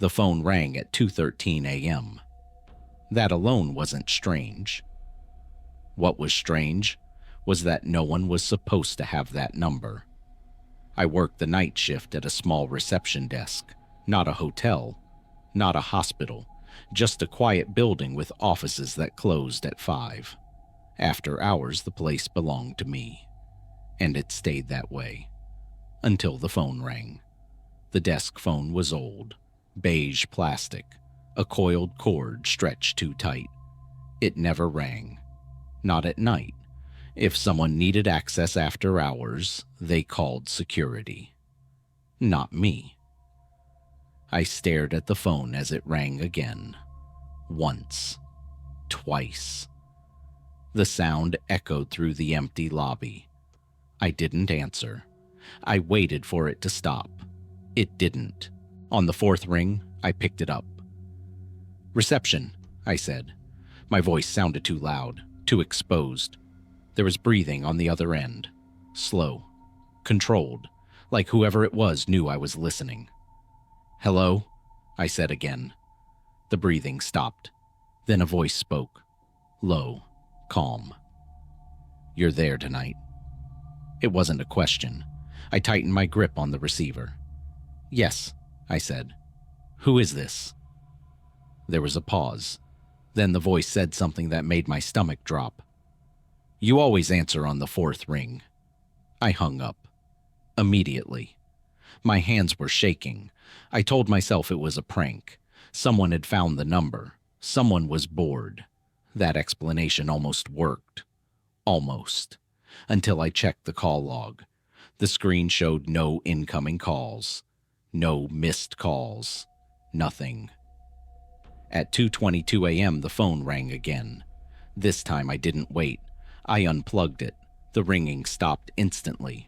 The phone rang at 2:13 a.m. That alone wasn't strange. What was strange was that no one was supposed to have that number. I worked the night shift at a small reception desk, not a hotel, not a hospital, just a quiet building with offices that closed at 5. After hours, the place belonged to me, and it stayed that way until the phone rang. The desk phone was old, beige plastic, a coiled cord stretched too tight. It never rang, not at night. If someone needed access after hours, they called security. Not me. I stared at the phone as it rang again. Once. Twice. The sound echoed through the empty lobby. I didn't answer. I waited for it to stop. It didn't. On the 4th ring, I picked it up. "Reception," I said. My voice sounded too loud, too exposed. There was breathing on the other end. Slow. Controlled. Like whoever it was knew I was listening. "Hello?" I said again. The breathing stopped. Then a voice spoke. Low. Calm. "You're there tonight." It wasn't a question. I tightened my grip on the receiver. "Yes," I said. "Who is this?" There was a pause. Then the voice said something that made my stomach drop. "You always answer on the 4th ring." I hung up. Immediately. My hands were shaking. I told myself it was a prank. Someone had found the number. Someone was bored. That explanation almost worked. Almost. Until I checked the call log. The screen showed no incoming calls. No missed calls. Nothing. At 2:22 a.m. the phone rang again. This time I didn't wait. I unplugged it. The ringing stopped instantly.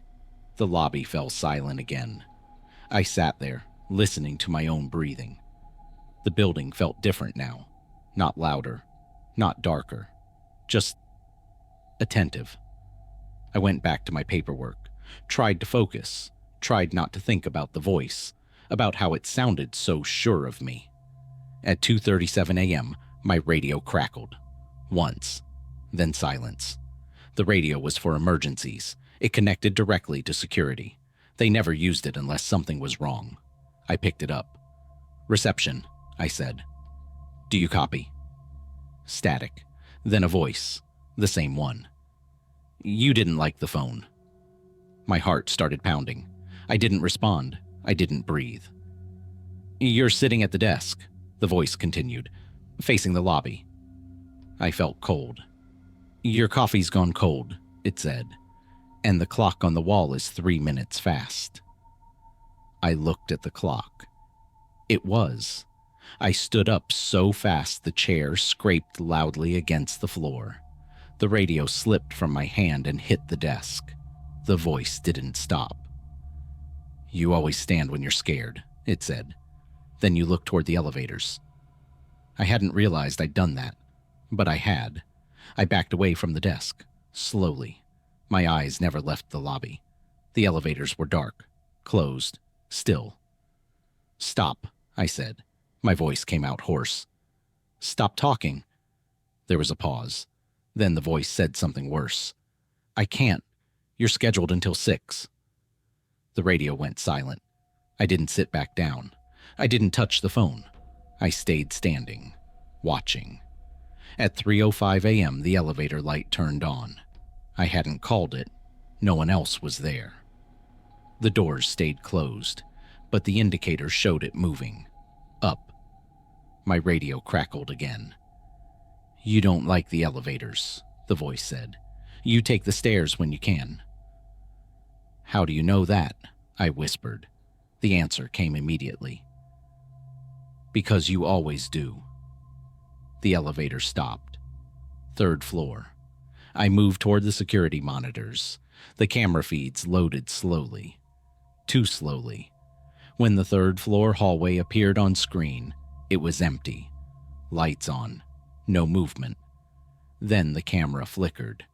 The lobby fell silent again. I sat there, listening to my own breathing. The building felt different now. Not louder. Not darker. Just attentive. I went back to my paperwork. Tried to focus. Tried not to think about the voice. About how it sounded so sure of me. At 2:37 a.m., my radio crackled. Once. Then silence. The radio was for emergencies. It connected directly to security. They never used it unless something was wrong. I picked it up. "Reception," I said. "Do you copy?" Static. Then a voice. The same one. "You didn't like the phone." My heart started pounding. I didn't respond. I didn't breathe. "You're sitting at the desk," the voice continued, "facing the lobby." I felt cold. "Your coffee's gone cold," it said, "and the clock on the wall is 3 minutes fast." I looked at the clock. It was. I stood up so fast the chair scraped loudly against the floor. The radio slipped from my hand and hit the desk. The voice didn't stop. "You always stand when you're scared," it said. "Then you look toward the elevators." I hadn't realized I'd done that, but I had. I backed away from the desk, slowly. My eyes never left the lobby. The elevators were dark, closed, still. "Stop," I said. My voice came out hoarse. "Stop talking." There was a pause. Then the voice said something worse. "I can't. You're scheduled until 6. The radio went silent. I didn't sit back down. I didn't touch the phone. I stayed standing, watching. At 3:05 a.m., the elevator light turned on. I hadn't called it. No one else was there. The doors stayed closed, but the indicator showed it moving. Up. My radio crackled again. "You don't like the elevators," the voice said. "You take the stairs when you can." "How do you know that?" I whispered. The answer came immediately. "Because you always do." The elevator stopped. 3rd floor. I moved toward the security monitors. The camera feeds loaded slowly. Too slowly. When the 3rd floor hallway appeared on screen, it was empty. Lights on. No movement. Then the camera flickered.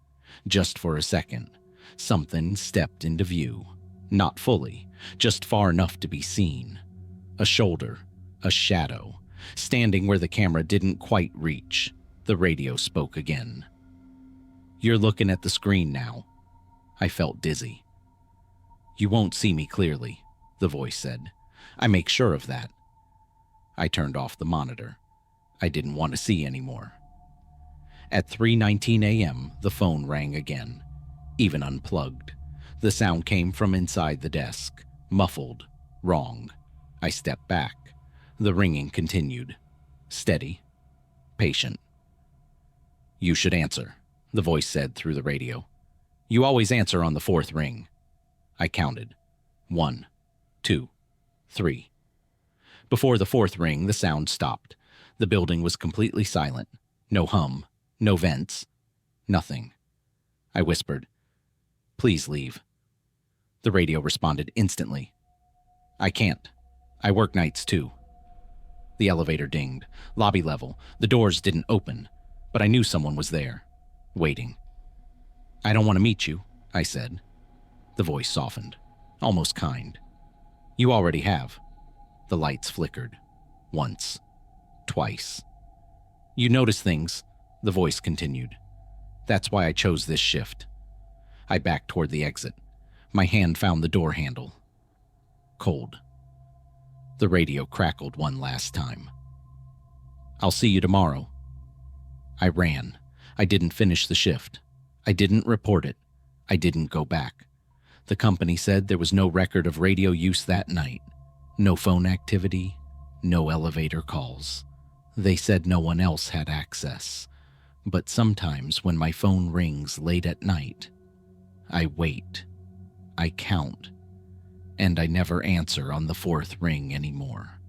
Just for a second, something stepped into view. Not fully, just far enough to be seen. A shoulder, A shadow, standing where the camera didn't quite reach. The radio spoke again. "You're looking at the screen now." I felt dizzy. "You won't see me clearly," the voice said. "I make sure of that." I turned off the monitor. I didn't want to see anymore. At 3:19 a.m., the phone rang again, even unplugged. The sound came from inside the desk, muffled, wrong. I stepped back. The ringing continued. Steady. Patient. "You should answer," the voice said through the radio. "You always answer on the fourth ring." I counted. 1, 2, 3. Before the fourth ring, the sound stopped. The building was completely silent. No hum, no vents, nothing. I whispered, "Please leave." The radio responded instantly. "I can't. I work nights too." The elevator dinged. Lobby level. The doors didn't open, but I knew someone was there, waiting. "I don't want to meet you," I said. The voice softened, almost kind. "You already have." The lights flickered. Once. Twice. "You notice things," the voice continued. "That's why I chose this shift." I backed toward the exit. My hand found the door handle. Cold. The radio crackled one last time. "I'll see you tomorrow." I ran. I didn't finish the shift. I didn't report it. I didn't go back. The company said there was no record of radio use that night. No phone activity. No elevator calls. They said no one else had access. But sometimes when my phone rings late at night, I wait. I count. And I never answer on the fourth ring anymore.